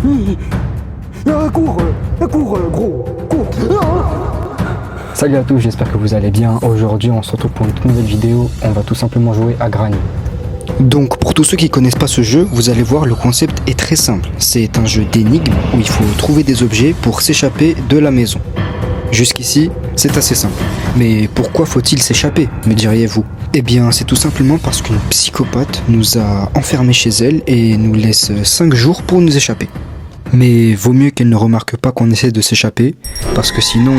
Cours, gros, cours. Salut à tous, j'espère que vous allez bien. Aujourd'hui, on se retrouve pour une toute nouvelle vidéo. On va tout simplement jouer à Granny. Donc pour tous ceux qui connaissent pas ce jeu, vous allez voir, le concept est très simple. C'est un jeu d'énigmes où il faut trouver des objets pour s'échapper de la maison. Jusqu'ici, c'est assez simple. Mais pourquoi faut-il s'échapper, me diriez-vous? Eh bien, c'est tout simplement parce qu'une psychopathe nous a enfermés chez elle et nous laisse 5 jours pour nous échapper. Mais vaut mieux qu'elle ne remarque pas qu'on essaie de s'échapper, parce que sinon,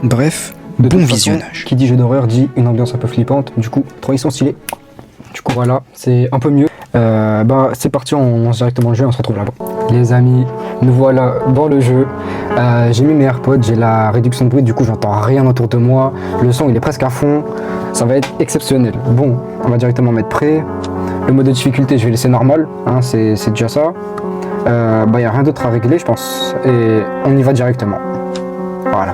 Bref, De bon toute façon, visionnage. qui dit jeu d'horreur dit une ambiance un peu flippante. Du coup, trop ils sont stylés. Du coup, voilà, c'est un peu mieux. C'est parti, on lance directement le jeu, on se retrouve là-bas. Les amis, nous voilà dans le jeu. J'ai mis mes AirPods, j'ai la réduction de bruit, du coup j'entends rien autour de moi. Le son il est presque à fond, ça va être exceptionnel. Bon, on va directement mettre prêt. Le mode de difficulté je vais laisser normal, hein, c'est déjà ça. Y a rien d'autre à régler je pense. Et on y va directement. Voilà.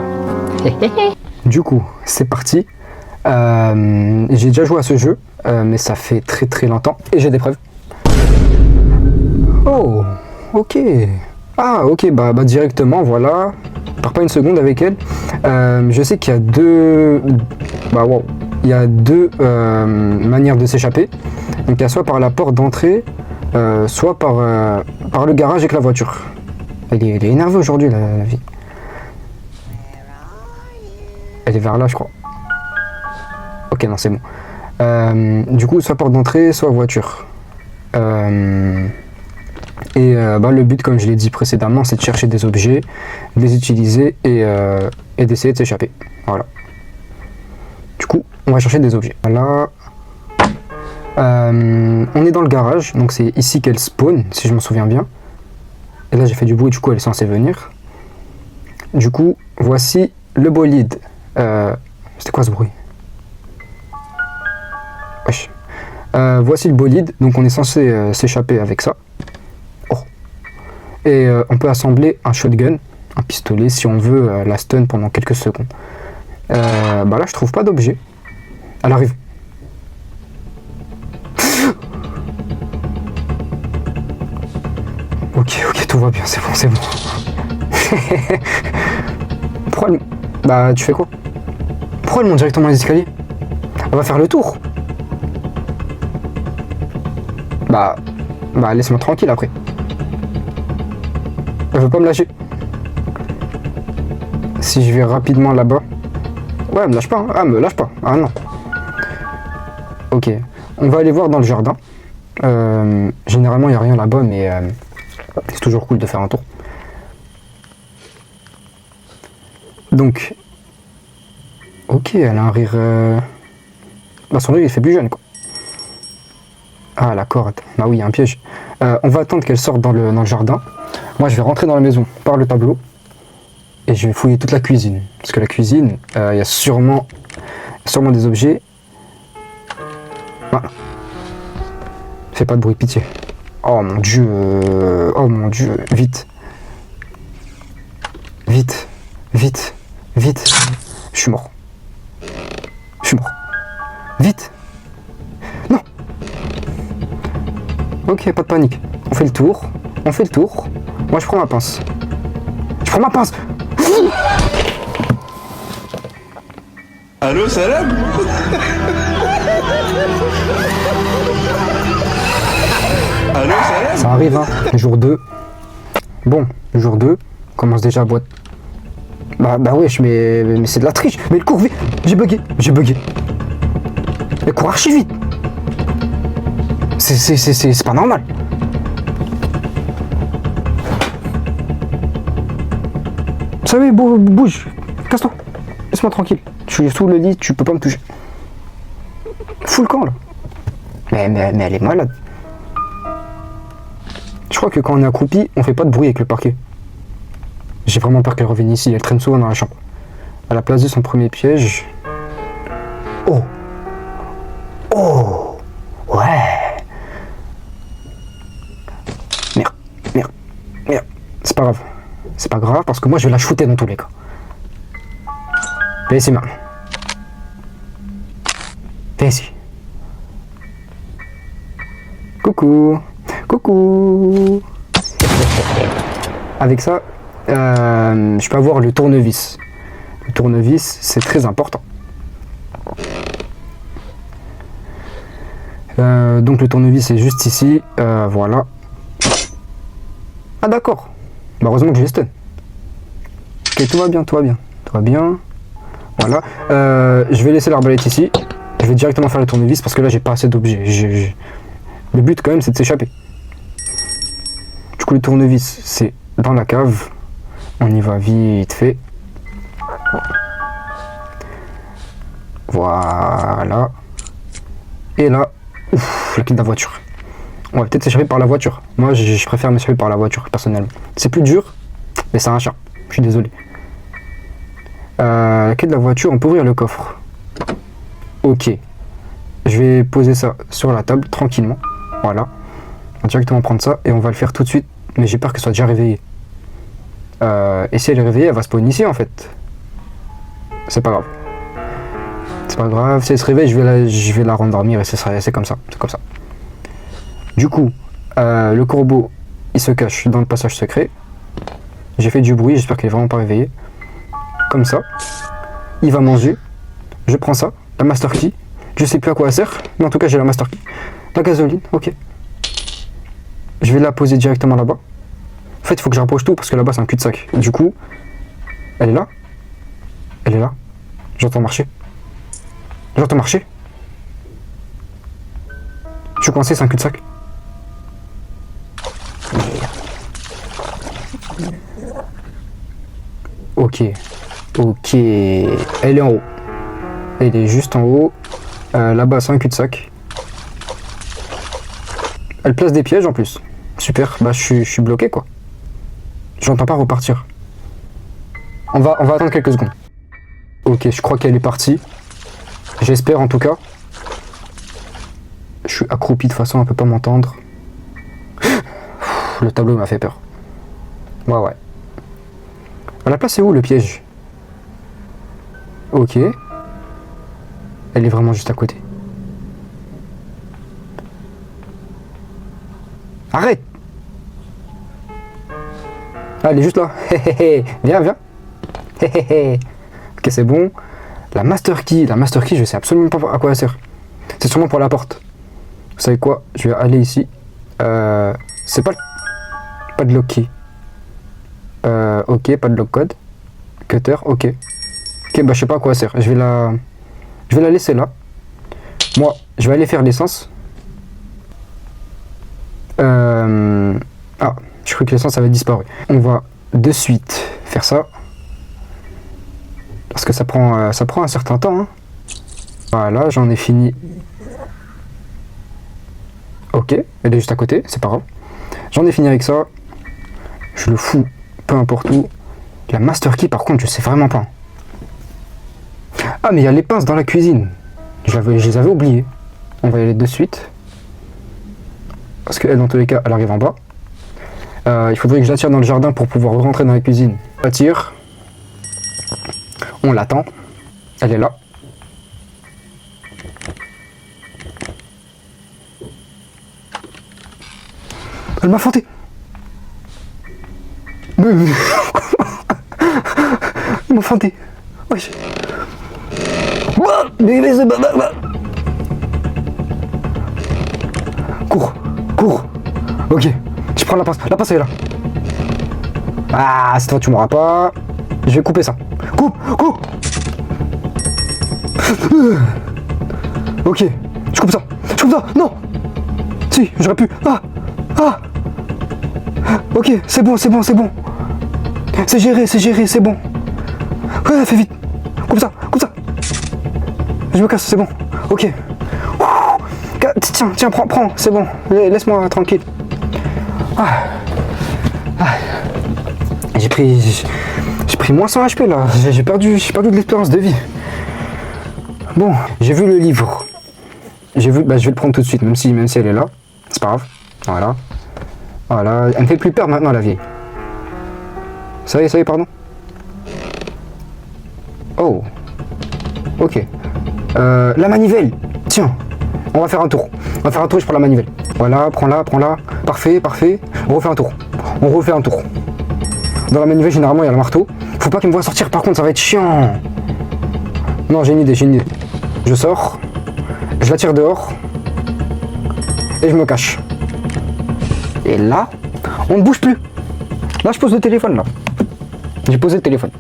Du coup, c'est parti. J'ai déjà joué à ce jeu, mais ça fait très très longtemps. Et j'ai des preuves. Oh, ok. Ah, ok, directement, voilà. Je pars pas une seconde avec elle. Je sais qu'il y a deux... Il y a deux manières de s'échapper. Donc il y a soit par la porte d'entrée, soit par le garage avec la voiture. Elle est énervée aujourd'hui, la vie. Elle est vers là, je crois. Ok, non, c'est bon. Du coup, soit porte d'entrée, soit voiture. Le but, comme je l'ai dit précédemment, c'est de chercher des objets, de les utiliser et d'essayer de s'échapper. Voilà. Du coup, on va chercher des objets. Voilà. On est dans le garage, donc c'est ici qu'elle spawn, si je me souviens bien. Et là, j'ai fait du bruit, du coup, elle est censée venir. Du coup, voici le bolide. C'était quoi ce bruit? Wesh. Voici le bolide, donc on est censé s'échapper avec ça. Oh. Et on peut assembler un shotgun, un pistolet, si on veut la stun pendant quelques secondes. Là, je trouve pas d'objet. Elle arrive. Ok, tout va bien, c'est bon. Pourquoi elle... tu fais quoi? Pourquoi elle monte directement les escaliers? Elle va faire le tour. Laisse-moi tranquille après. Elle veut pas me lâcher. Si je vais rapidement là-bas... Ouais, elle me lâche pas. Hein. Ah, elle me lâche pas. Ah non. Ok. On va aller voir dans le jardin. Généralement, il n'y a rien là-bas, mais c'est toujours cool de faire un tour. Donc... Ok, elle a un rire... son rire, il fait plus jeune, quoi. Ah, la corde. Ah oui, il y a un piège. On va attendre qu'elle sorte dans le jardin. Moi, je vais rentrer dans la maison par le tableau. Et je vais fouiller toute la cuisine. Parce que la cuisine, il y a sûrement des objets. Voilà. Fais pas de bruit, pitié. Oh mon dieu. Oh mon dieu. Vite. Vite. Vite. Vite. Je suis mort. Vite. Non. Ok, pas de panique. On fait le tour. Moi, je prends ma pince. Allô, salam. Allô, salam. Ça arrive, hein. Jour 2. Bon, jour 2. Commence déjà à boîte. Wesh, mais c'est de la triche. Mais elle court vite. J'ai bugué. Elle court archi vite. C'est pas normal. Ça va, bouge. Casse-toi. Laisse-moi tranquille. Je suis sous le lit, tu peux pas me toucher. Fous le camp là. Mais elle est malade. Je crois que quand on est accroupi, on fait pas de bruit avec le parquet. J'ai vraiment peur qu'elle revienne ici. Elle traîne souvent dans la chambre. Elle a placé son premier piège. Oh. Ouais. Merde. C'est pas grave parce que moi je vais la shooter dans tous les cas. Viens ici maintenant. Viens ici. Coucou. Coucou. Avec ça, je peux avoir le tournevis. Le tournevis, c'est très important. Donc le tournevis est juste ici, voilà. Ah d'accord. Bah, heureusement que j'ai les stun. Ok, tout va bien, tout va bien. Tout va bien. Voilà. Je vais laisser l'arbalète ici. Je vais directement faire le tournevis parce que là j'ai pas assez d'objets. Le but quand même c'est de s'échapper. Du coup le tournevis c'est dans la cave. On y va vite fait. Voilà. Et là, ouf, la clé de la voiture. On va peut-être s'échapper par la voiture. Moi je préfère m'échapper par la voiture personnellement. C'est plus dur, mais c'est un chat. Je suis désolé. La clé de la voiture, on peut ouvrir le coffre. Ok. Je vais poser ça sur la table tranquillement. Voilà. On va directement prendre ça et on va le faire tout de suite. Mais j'ai peur qu'elle soit déjà réveillée. Et si elle est réveillée, elle va spawn ici en fait. C'est pas grave. C'est pas grave. Si elle se réveille, je vais la rendormir et c'est comme ça. C'est comme ça. Du coup, le corbeau, il se cache dans le passage secret. J'ai fait du bruit, j'espère qu'elle est vraiment pas réveillée. Comme ça. Il va manger. Je prends ça. La master key. Je sais plus à quoi elle sert, mais en tout cas j'ai la master key. La gasoline, ok. Je vais la poser directement là-bas. En fait, il faut que je rapproche tout parce que là-bas c'est un cul-de-sac. Du coup, elle est là. Elle est là. J'entends marcher. J'entends marcher. Je suis coincé, c'est un cul-de-sac. Ok. Ok. Elle est en haut. Elle est juste en haut. Là-bas, c'est un cul-de-sac. Elle place des pièges en plus. Super. Bah, je suis bloqué quoi. J'entends pas repartir. On va attendre quelques secondes. Ok, je crois qu'elle est partie. J'espère en tout cas. Je suis accroupi de façon, elle peut pas m'entendre. Le tableau m'a fait peur. Ouais. La place est où le piège? Ok. Elle est vraiment juste à côté. Arrête! Ah, elle est juste là. Viens. Ok, c'est bon. La master key, je sais absolument pas à quoi elle sert. C'est sûrement pour la porte. Vous savez quoi? Je vais aller ici. C'est pas de lock key. Ok, pas de lock code. Cutter, ok. Ok, bah je sais pas à quoi elle sert. Je vais la laisser là. Moi, je vais aller faire l'essence. Ah, je crois que l'essence avait disparu. On va de suite faire ça. Parce que ça prend un certain temps. Hein. Voilà, j'en ai fini. Ok, elle est juste à côté, c'est pas grave. J'en ai fini avec ça. Je le fous, peu importe où. La master key, par contre, je sais vraiment pas. Ah, mais il y a les pinces dans la cuisine. Je les avais oubliées. On va y aller de suite. Parce qu'elle, dans tous les cas, elle arrive en bas. Il faudrait que je l'attire dans le jardin pour pouvoir rentrer dans la cuisine. Attire. On l'attend. Elle est là. Elle m'a feinté. Elle m'a feinté. Wesh. Cours. Ok. Je prends la pince. La pince elle est là. Ah, cette fois tu m'auras pas. Je vais couper ça. Coupe. Ok. Je coupe ça. Non. Si, j'aurais pu. Ah. Ok, c'est bon. C'est géré, c'est bon. Ouais, fais vite. Coupe ça. Je me casse, c'est bon. Ok. Tiens, prends, c'est bon. Laisse-moi tranquille. J'ai pris moins 100 HP là. J'ai perdu de l'espérance de vie. Bon, j'ai vu le livre. Je vais le prendre tout de suite, même si elle est là. C'est pas grave. Voilà. Elle me fait plus peur maintenant, la vieille. Ça y est, pardon. Oh. Ok. La manivelle. Tiens. On va faire un tour. Je prends la manivelle. Voilà, prends-la. Parfait. On refait un tour. Dans la manivelle, généralement, il y a le marteau. Faut pas qu'il me voie sortir, par contre, ça va être chiant. Non, j'ai une idée. Je sors, je la tire dehors, et je me cache. Et là, on ne bouge plus. Là, je pose le téléphone, là. J'ai posé le téléphone.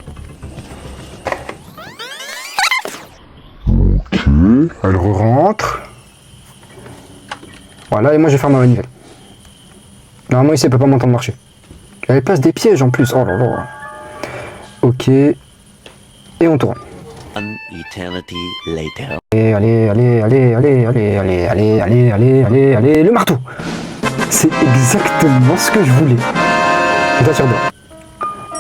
Ok, elle rentre. Voilà, et moi, je ferme ma manivelle. Normalement, ici, elle peut pas m'entendre marcher. Elle passe des pièges en plus. Oh là là. Ok. Et on tourne. One eternity later. Allez, le marteau. C'est exactement ce que je voulais.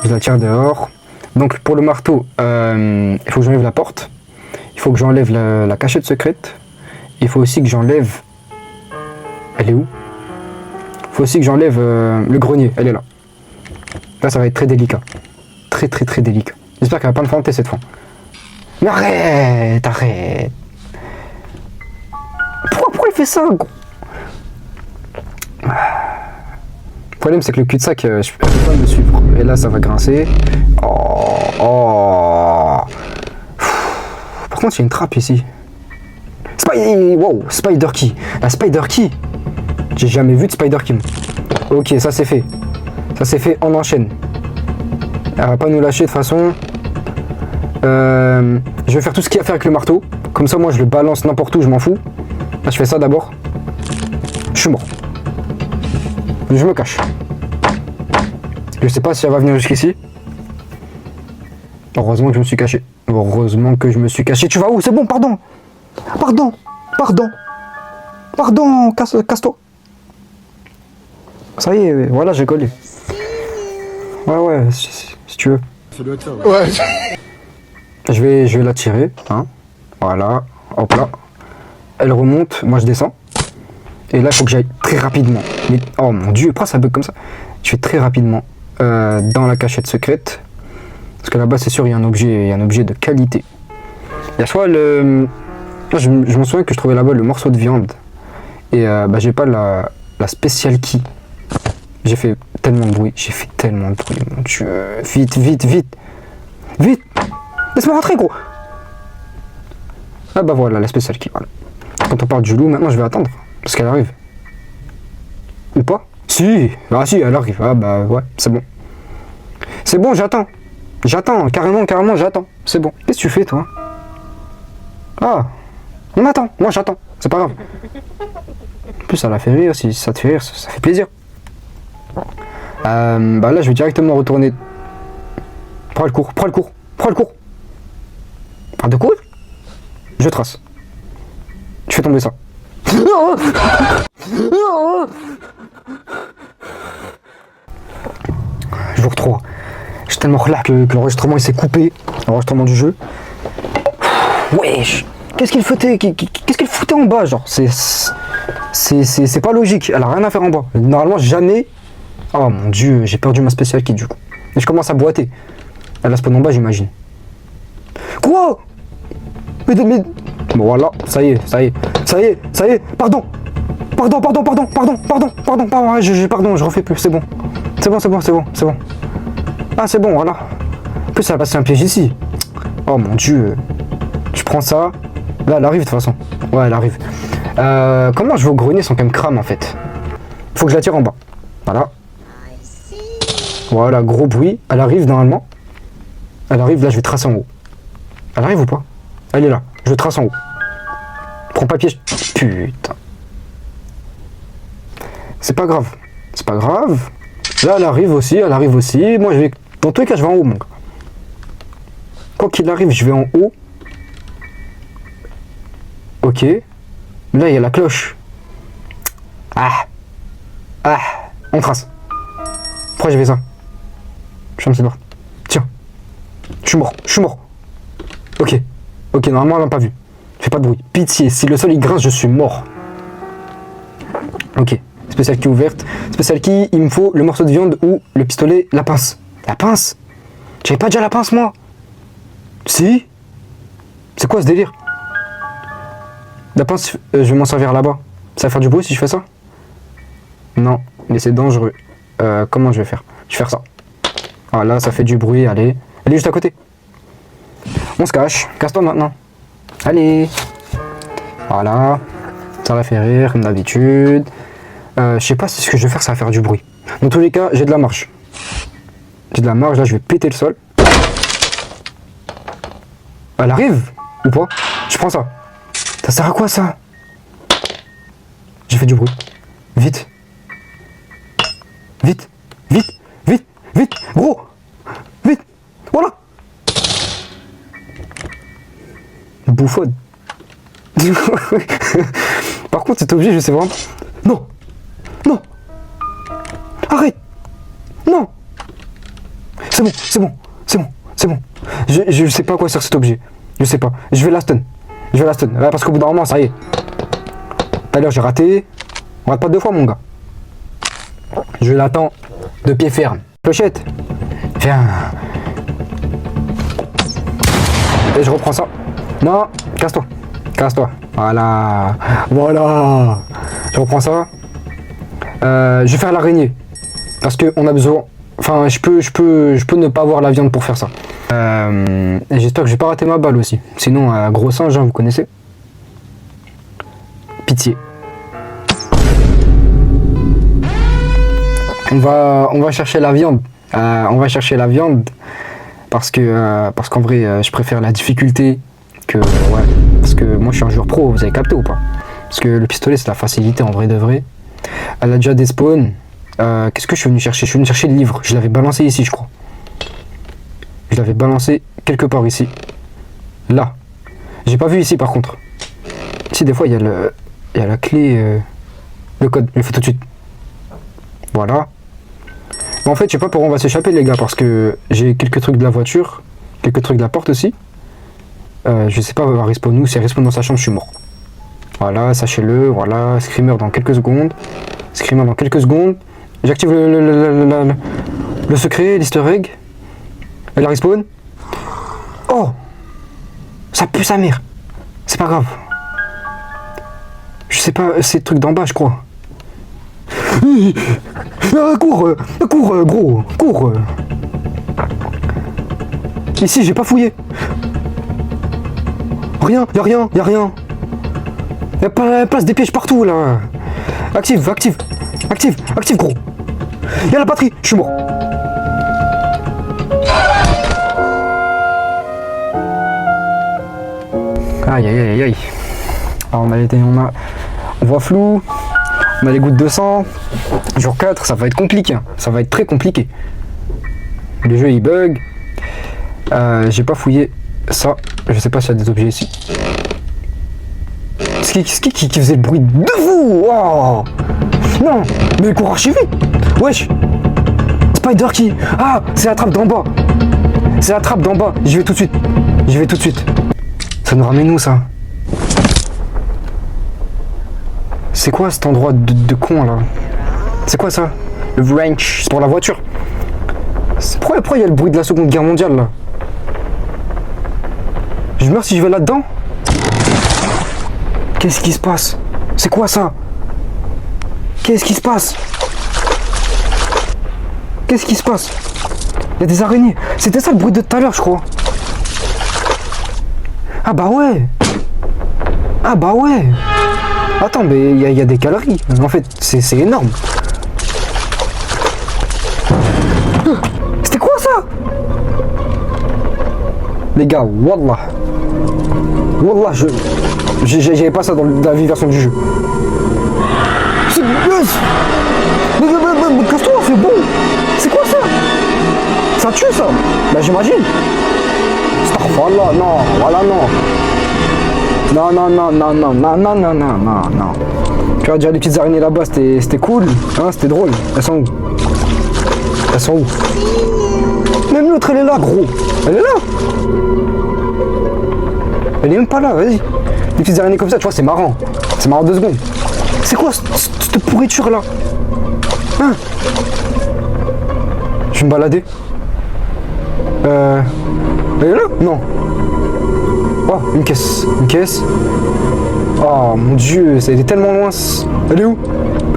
Je la tire dehors. Donc pour le marteau, il faut que j'enlève la porte. Il faut que j'enlève la cachette secrète. Il faut aussi que j'enlève... Elle est où? Il faut aussi que j'enlève le grenier. Elle est là. Là, ça va être très délicat. Très délicat. J'espère qu'elle va pas me feinter cette fois. Mais arrête. Pourquoi il fait ça, gros? Le problème, c'est que le cul-de-sac, je peux pas me suivre. Et là, ça va grincer. Oh. Par contre, il y a une trappe ici. Spider Key. La Spider Key. J'ai jamais vu de Spider Key. Ok, ça c'est fait. On enchaîne. Elle va pas nous lâcher de toute façon. Je vais faire tout ce qu'il y a à faire avec le marteau. Comme ça, moi, je le balance n'importe où, je m'en fous. Là, je fais ça d'abord. Je suis mort. Je me cache. Je sais pas si elle va venir jusqu'ici. Heureusement que je me suis caché. Tu vas où? C'est bon, pardon. Casse-toi. Ça y est, voilà, j'ai collé. Ouais, si tu veux. Ouais. Je vais la tirer, hein. Voilà, hop là. Elle remonte, moi je descends. Et là, il faut que j'aille très rapidement. Mais, oh mon dieu, pourquoi ça bug comme ça? Je vais très rapidement dans la cachette secrète. Parce que là-bas, c'est sûr, il y a un objet de qualité. Il y a soit le... Là, je me souviens que je trouvais là-bas le morceau de viande. Et j'ai pas la spécial key. J'ai fait tellement de bruit, mon dieu. Vite. Laisse-moi rentrer, gros. Ah bah voilà, la spécial key, voilà. Quand on parle du loup, maintenant je vais attendre. Parce qu'elle arrive. Ou pas? Si, elle arrive. Ah bah ouais, c'est bon. C'est bon, j'attends. Carrément, j'attends. C'est bon. Qu'est-ce que tu fais, toi? Ah, on attend. Moi, j'attends. C'est pas grave. En plus, ça la fait rire. Si ça te fait rire, ça fait plaisir. Là, je vais directement retourner. Prends le cours. Ah, de quoi? Je trace. Je fais tomber ça. Jour 3. J'ai tellement relâché que l'enregistrement il s'est coupé. L'enregistrement du jeu. Wesh! Qu'est-ce qu'il foutait en bas, genre? C'est pas logique. Elle a rien à faire en bas. Normalement, jamais. Oh mon dieu, j'ai perdu ma spécial key du coup. Et je commence à boiter. Elle a spawn en bas, j'imagine. Quoi? Mais... Bon voilà, ça y est. Pardon, je refais plus, c'est bon. Ah c'est bon, voilà. En plus, ça va passer un piège ici. Oh mon dieu. Je prends ça. Là, elle arrive de toute façon. Ouais, elle arrive. Comment je vais au grenier sans qu'elle me crame en fait? Faut que je la tire en bas. Voilà, gros bruit. Elle arrive normalement. Elle arrive, là je vais tracer en haut. Elle arrive ou pas? Elle est là, je trace en haut. Prends pas piège. Putain. C'est pas grave. Là elle arrive aussi. Moi je vais... Dans tous les cas je vais en haut mon gars. Quoi qu'il arrive, je vais en haut. Ok. Là il y a la cloche. Ah. On trace. Pourquoi j'ai fait ça? Je suis un petit bord. Tiens. Je suis mort. Ok, normalement elle m'a pas vu. Fais pas de bruit. Pitié, si le sol il grince, je suis mort. Ok, spécial key ouverte. Spécial key, il me faut le morceau de viande ou le pistolet, la pince. La pince? J'avais pas déjà la pince moi? Si? C'est quoi ce délire? La pince, je vais m'en servir là-bas. Ça va faire du bruit si je fais ça? Non, mais c'est dangereux. Comment je vais faire? Je vais faire ça. Voilà, ça fait du bruit, allez. Elle est juste à côté. On se cache. Casse-toi maintenant. Allez. Voilà. Ça va faire rire, comme d'habitude. Je sais pas si ce que je vais faire, ça va faire du bruit. Dans tous les cas, j'ai de la marge. J'ai de la marge, là, je vais péter le sol. Elle arrive ou pas? Je prends ça. Ça sert à quoi, ça? J'ai fait du bruit. Vite. Vite. Vite. Vite. Vite. Gros. Vite. Voilà. Bouffonne. Par contre, cet objet, je sais vraiment pas. Non. Non. Arrête. Non. C'est bon, c'est bon, c'est bon, c'est bon. Je sais pas à quoi sert cet objet. Je sais pas. Je vais la stun. Je vais la stun. Ouais, parce qu'au bout d'un moment, ça y est. Tout à l'heure, j'ai raté. On rate pas 2 fois, mon gars. Je l'attends de pied ferme. Clochette. Viens. Et je reprends ça. Non, casse-toi. Casse-toi. Voilà. Voilà. Je reprends ça. Je vais faire l'araignée. Parce qu'on a besoin... Enfin, je peux ne pas avoir la viande pour faire ça. Et j'espère que je vais pas rater ma balle aussi. Sinon, gros singe, hein, vous connaissez. Pitié. On va chercher la viande. On va chercher la viande parce qu'en vrai, je préfère la difficulté que ouais. Parce que moi, je suis un joueur pro. Vous avez capté ou pas? Parce que le pistolet, c'est la facilité en vrai de vrai. Elle a déjà des spawns. Qu'est-ce que je suis venu chercher? Je suis venu chercher le livre. Je l'avais balancé ici, je crois. Je l'avais balancé quelque part ici. Là. J'ai pas vu ici par contre. Ici, des fois, il y a la clé. Le code. Je le fais tout de suite. Voilà. Mais en fait, je sais pas pour où on va s'échapper, les gars. Parce que j'ai quelques trucs de la voiture. Quelques trucs de la porte aussi. Je sais pas, on va respawn où. Si elle respawn dans sa chambre, je suis mort. Voilà, sachez-le. Voilà. Screamer dans quelques secondes. Screamer dans quelques secondes. J'active le secret, l'easter egg. Elle respawn. Oh! Ça pue sa mère. C'est pas grave. Je sais pas, c'est le truc d'en bas, je crois. Cours, gros, cours. Ici, j'ai pas fouillé. Rien, y'a rien, y'a rien. Y'a pas place des pièges partout, là. Active, active, active, active, gros. Y'a la batterie, je suis mort. Aïe, aïe, aïe, aïe. Alors, on voit flou. On a les gouttes de sang. Jour 4, ça va être compliqué. Ça va être très compliqué. Le jeu, il bug. J'ai pas fouillé ça. Je sais pas s'il y a des objets ici. C'est qui faisait le bruit de vous? Oh non, mais il court archi vite. Wesh. Spider qui? Ah, c'est la trappe d'en bas. C'est la trappe d'en bas. J'y vais tout de suite. J'y vais tout de suite. Ça nous ramène où, ça? C'est quoi cet endroit de con, là? C'est quoi, ça? Le wrench. C'est pour la voiture. Pourquoi il y a le bruit de la Seconde Guerre mondiale, là? Je meurs si je vais là-dedans? Qu'est-ce qui se passe? C'est quoi ça? Qu'est-ce qui se passe? Qu'est-ce qui se passe? Il y a des araignées. C'était ça le bruit de tout à l'heure, je crois. Ah bah ouais. Ah bah ouais. Attends, mais il y a des calories. En fait, c'est énorme. C'était quoi ça? Les gars, wallah. Wallah, j'avais pas ça dans la vieille version du jeu. C'est... Mais casse-toi, c'est bon. C'est quoi ça? Ça tue ça? Bah j'imagine. Voilà, non, voilà, non. Non, non, non, non, non, non, non, non, non, non, non. Tu vois, déjà les petites araignées là-bas, c'était cool. Hein, c'était drôle. Elles sont où? Elles sont où? Même l'autre, elle est là, gros. Elle est là. Elle est même pas là, vas-y. Les petites araignées comme ça, tu vois, c'est marrant. C'est marrant 2 secondes. C'est quoi cette pourriture là? Hein? Je vais me balader. Elle est là? Non. Oh, une caisse. Une caisse. Oh mon dieu, elle est tellement loin. Elle est où?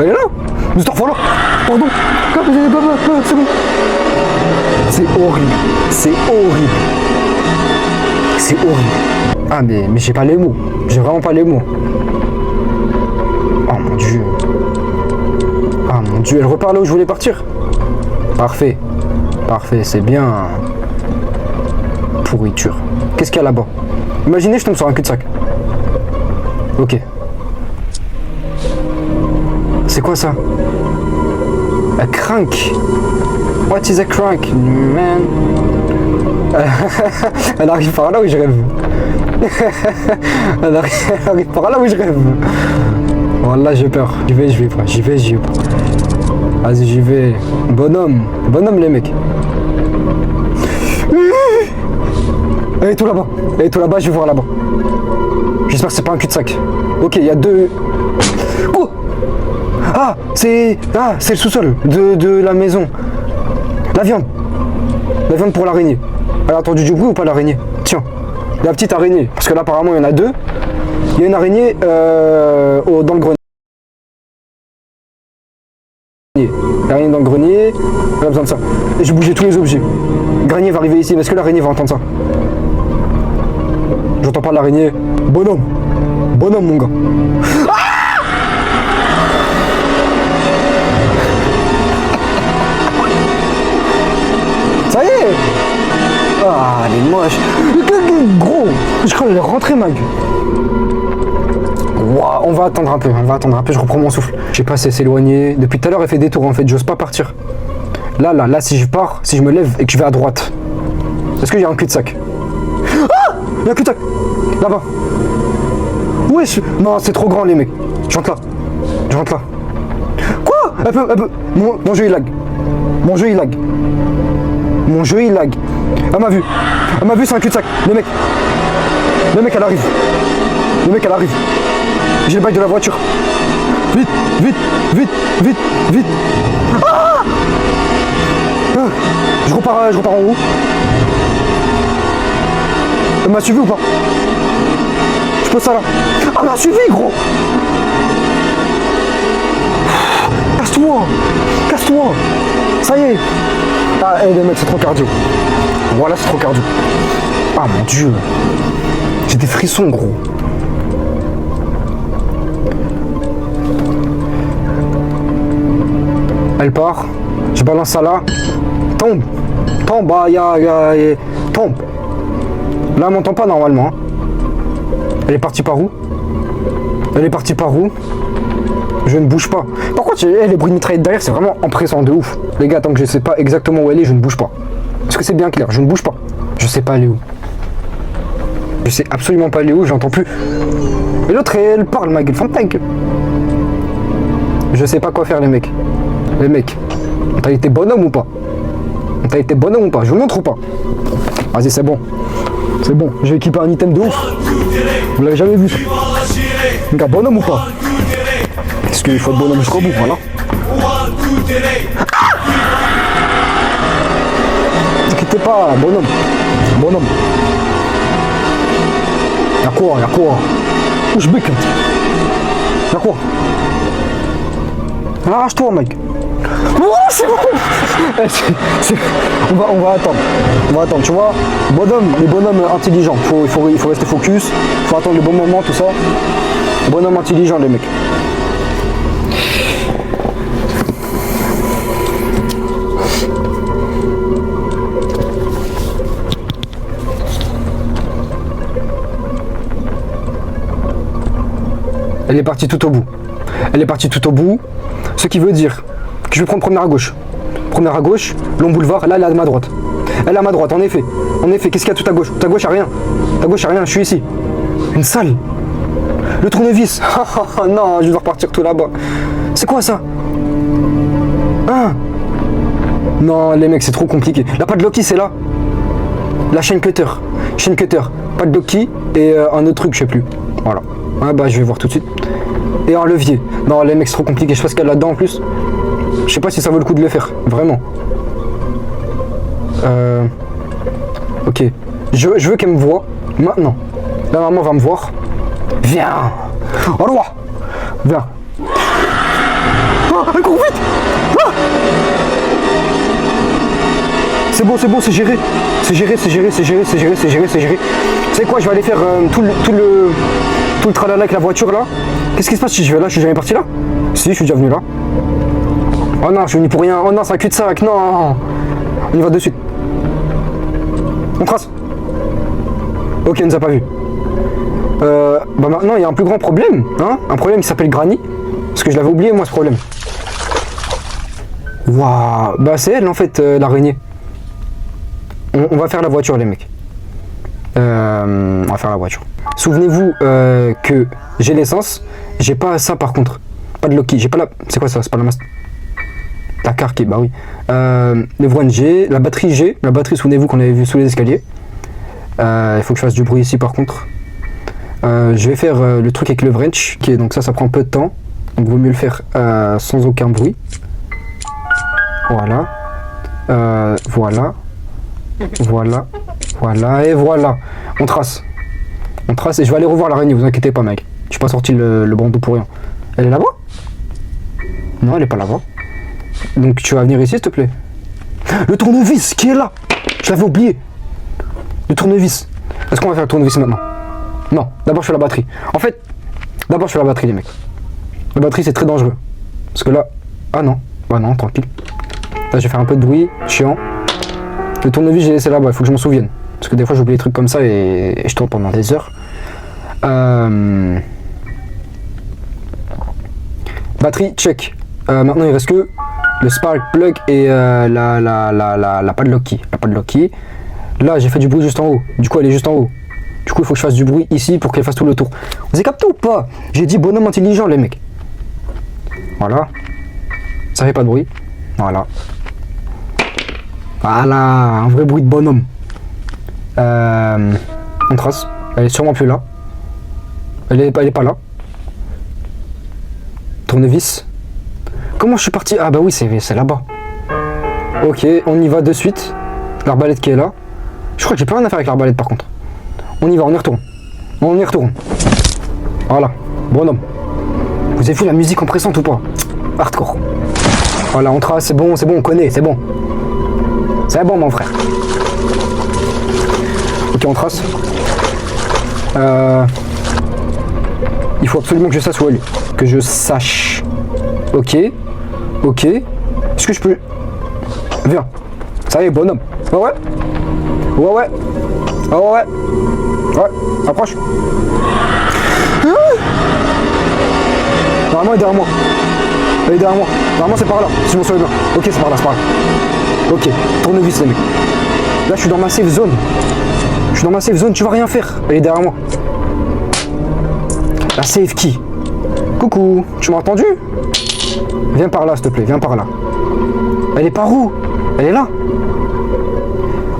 Elle est là? Voilà. Pardon. C'est bon. C'est horrible. C'est horrible. C'est horrible. Ah mais j'ai pas les mots. J'ai vraiment pas les mots. Oh mon dieu. Ah mon dieu, elle repart là où je voulais partir. Parfait. Parfait, c'est bien. Pourriture. Qu'est-ce qu'il y a là-bas? Imaginez, je tombe sur un cul-de-sac. Ok. C'est quoi ça? A crank. What is a crank, man? Elle arrive par là où je rêve. Elle arrive par là où je rêve. Voilà, j'ai peur. J'y vais pas. J'y vais pas. Vas-y, j'y vais. Bonhomme. Bonhomme, les mecs. Elle est tout là-bas. Elle est tout là-bas, je vais voir là-bas. J'espère que c'est pas un cul-de-sac. Ok, il y a deux... Oh! Ah, c'est le sous-sol de la maison. La viande. La viande pour l'araignée. Elle a entendu du bruit ou pas l'araignée? Tiens, la petite araignée. Parce que là, apparemment, il y en a deux. Il y a une araignée dans le grenier. L'araignée dans le grenier. Elle a besoin de ça. Et j'ai bougé tous les objets. Granier va arriver ici. Est-ce que l'araignée va entendre ça? J'entends pas l'araignée. Bonhomme. Bonhomme, mon gars. Ah! Ça y est. Ah, elle est moche. Gros, je crois qu'elle est rentrée, ma gueule. Wow, on va attendre un peu, je reprends mon souffle. Je sais pas si elle s'est éloignée. Depuis tout à l'heure, elle fait des tours en fait, j'ose pas partir. Là, si je pars, si je me lève et que je vais à droite, est-ce qu'il y a un cul-de-sac? Ah! Il y a un cul-de-sac. Là-bas. Wesh. Non, c'est trop grand, les mecs. Je rentre là. Quoi? Elle peut. Mon jeu, il lag. Mon jeu, il lag. Elle m'a vu, c'est un cul-de-sac. Le mec, elle arrive. J'ai le bail de la voiture. Vite. Ah! Je repars en haut. Elle m'a suivi ou pas? Je pose ça là. Ah, elle m'a suivi, gros. Casse-toi. Ça y est. Ah, les mecs, c'est trop cardio. Voilà, c'est trop cardio. Ah mon dieu. J'ai des frissons, gros. Elle part. Je balance ça là. Tombe. Tombe. Tombe. Là, elle m'entend pas normalement. Elle est partie par où? Je ne bouge pas. Par contre, les bruits de mitraillette derrière, c'est vraiment empressant de ouf. Les gars, tant que je sais pas exactement où elle est, je ne bouge pas. Est-ce que c'est bien clair? Je ne bouge pas. Je sais pas aller où. Je sais absolument pas aller où, j'entends plus. Et l'autre, elle parle, ma gueule. Ferme ta gueule. Je sais pas quoi faire, les mecs. T'as été bonhomme ou pas? Je vous montre ou pas? Vas-y, c'est bon. J'ai équipé un item de ouf. Vous l'avez jamais vu, ça. Les gars, bonhomme ou pas? Parce qu'il faut être bonhomme jusqu'au bout, voilà. T'inquiète pas, bonhomme. Y'a quoi? Où je bec? Y'a quoi? Arrache-toi, mec. Oh, c'est bon. On va attendre, tu vois. Les bonhommes intelligents. Il faut rester focus. Faut attendre le bon moment, tout ça. Bonhomme intelligent, les mecs. Elle est partie tout au bout. Ce qui veut dire que je vais prendre première à gauche. Long boulevard. Là, elle est à ma droite. En effet. Qu'est-ce qu'il y a tout à gauche? Tout à gauche, il n'y a rien. Je suis ici. Une salle. Le tournevis. Oh non, je dois repartir tout là-bas. C'est quoi ça? Non, les mecs, c'est trop compliqué. La padlock, c'est là. La chaîne cutter. Padlock et un autre truc, je sais plus. Voilà. Ah bah, je vais voir tout de suite. Et un levier. Non, les mecs, c'est trop compliqué. Je sais pas ce qu'il y a là-dedans en plus. Je sais pas si ça vaut le coup de le faire. Vraiment. Ok. Je veux qu'elle me voie. Maintenant. La maman va me voir. Viens. Au revoir. Viens. Oh, cours vite. Ah c'est bon, c'est géré. C'est géré. C'est quoi, je vais aller faire tout le tralala avec la voiture là. Qu'est-ce qui se passe si je vais là? Je suis jamais parti là? Si, je suis déjà venu là. Oh non, je suis venu pour rien. Oh non, c'est un cul-de-sac. Non. On y va de suite. On trace. Ok, il nous a pas vu. Bah maintenant, il y a un plus grand problème. Hein, un problème qui s'appelle Granny. Parce que je l'avais oublié, moi, ce problème. Waouh. Bah c'est elle, en fait, l'araignée. On va faire la voiture, les mecs. On va faire la voiture. Souvenez-vous que j'ai l'essence. J'ai pas ça, par contre. Pas de Loki. J'ai pas la... C'est quoi ça? C'est pas la masse... La carque, bah oui. Les voiles G, la batterie G. La batterie, souvenez-vous qu'on avait vu sous les escaliers. Il faut que je fasse du bruit ici par contre. Je vais faire le truc avec le wrench. Ok, donc ça prend peu de temps. Donc vaut mieux le faire sans aucun bruit. Voilà. Voilà. Et voilà. On trace et je vais aller revoir l'araignée, vous inquiétez pas mec. Je suis pas sorti le bandeau pour rien. Elle est là-bas? Non, elle est pas là-bas. Donc tu vas venir ici s'il te plaît. Le tournevis qui est là. Je l'avais oublié. Le tournevis. Est-ce qu'on va faire le tournevis maintenant? Non, d'abord je fais la batterie. En fait, d'abord je fais la batterie les mecs. La batterie c'est très dangereux. Parce que là... Ah non. Bah non, tranquille. Là je vais faire un peu de bruit, chiant. Le tournevis j'ai laissé là-bas, il faut que je m'en souvienne. Parce que des fois j'oublie des trucs comme ça et je tourne pendant des heures. Batterie, check. Maintenant il reste que le spark plug et la padlock key. La padlock key. Là j'ai fait du bruit juste en haut. Du coup elle est juste en haut. Du coup il faut que je fasse du bruit ici pour qu'elle fasse tout le tour. Vous avez capté ou pas? J'ai dit bonhomme intelligent les mecs. Voilà. Ça fait pas de bruit. Voilà. Voilà, un vrai bruit de bonhomme. On trace. Elle est sûrement plus là. Elle est pas là. Tournevis. Comment je suis parti? Ah bah oui, c'est là-bas. Ok, on y va de suite. L'arbalète qui est là. Je crois que j'ai plus rien à faire avec l'arbalète par contre. On y va, on y retourne. On y retourne. Voilà, bonhomme. Vous avez vu la musique oppressante ou pas? Hardcore. Voilà, on trace, c'est bon, on connaît, c'est bon. C'est bon mon frère. Ok, on trace. Il faut absolument que je sache où elle est. Que je sache. Ok. Ok. Est-ce que je peux... Viens. Ça y est, bonhomme. Ouais, ouais. Ouais, ouais. Ouais, ouais. Ouais, approche. Normalement, elle est derrière moi. Elle est derrière moi. Normalement, c'est par là, si je me souviens bien. Ok, c'est par là, c'est par là. Ok, tournevis, les mecs. Là, je suis dans ma safe zone. Je suis dans ma safe zone, tu vas rien faire. Elle est derrière moi. La safe key. Coucou, tu m'as entendu? Viens par là, s'il te plaît, viens par là. Elle est par où? Elle est là?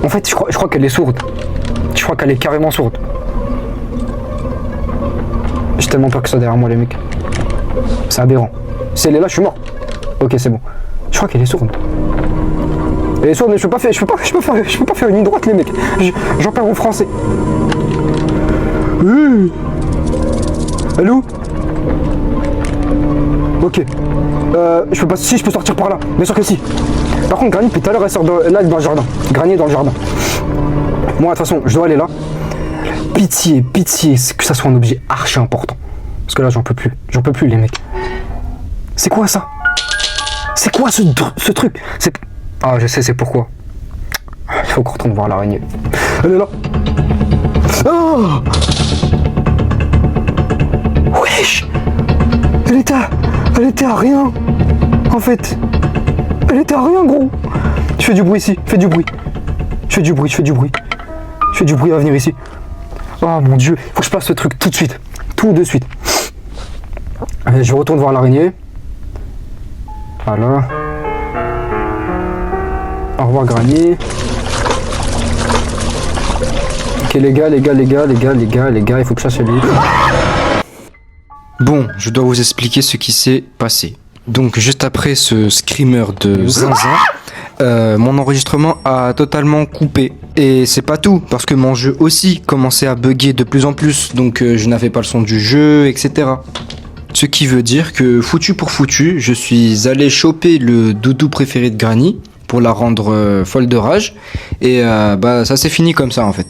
En fait, je crois qu'elle est sourde. Je crois qu'elle est carrément sourde. J'ai tellement peur que ça soit derrière moi, les mecs. C'est aberrant. Si elle est là, je suis mort. Ok, c'est bon. Je crois qu'elle est sourde. Elle est sourde, mais je peux pas faire une ligne droite, les mecs. J'en perds en français. Allô? Ok. Je peux pas. Si, je peux sortir par là. Bien sûr que si. Par contre, Granny, depuis tout à l'heure, elle sort là dans le jardin. Granny est dans le jardin. Moi, de toute façon, je dois aller là. Pitié, que ça soit un objet archi important. Parce que là, j'en peux plus. J'en peux plus, les mecs. C'est quoi ça? C'est quoi ce truc? Ah, je sais, c'est pourquoi. Il faut qu'on retourne voir l'araignée. Elle est là. Oh! Wesh! Elle était à rien. En fait. Elle était à rien, gros. Je fais du bruit ici. Fais du bruit. Je fais du bruit. Elle va venir ici. Oh mon dieu. Faut que je place ce truc tout de suite. Tout de suite. Allez, je retourne voir l'araignée. Voilà. Au revoir Granny. Ok les gars, il faut que je sache lui. Bon, je dois vous expliquer ce qui s'est passé. Donc juste après ce screamer de zinzin, mon enregistrement a totalement coupé. Et c'est pas tout, parce que mon jeu aussi commençait à bugger de plus en plus, donc je n'avais pas le son du jeu, etc. Ce qui veut dire que foutu pour foutu, je suis allé choper le doudou préféré de Granny pour la rendre folle de rage. Et bah ça s'est fini comme ça en fait.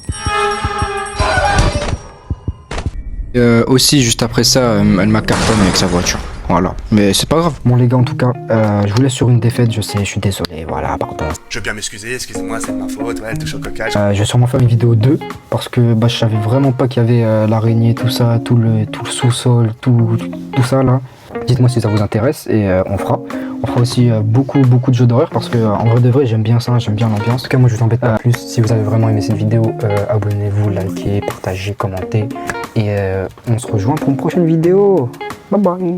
Aussi juste après ça, elle m'a cartonné avec sa voiture. Voilà, mais c'est pas grave. Bon les gars, en tout cas, je vous laisse sur une défaite, je sais, je suis désolé, voilà, pardon. Je veux bien m'excuser, excusez-moi, c'est de ma faute, ouais, elle touche au coquage. Je vais sûrement faire une vidéo 2, parce que bah, je savais vraiment pas qu'il y avait l'araignée, tout ça, tout le sous-sol, tout ça là. Dites-moi si ça vous intéresse et on fera. On fera aussi beaucoup de jeux d'horreur parce que en vrai de vrai j'aime bien ça, j'aime bien l'ambiance. En tout cas moi je vous embête pas plus. Si vous avez vraiment aimé cette vidéo, abonnez-vous, likez, partagez, commentez et on se rejoint pour une prochaine vidéo. Bye bye.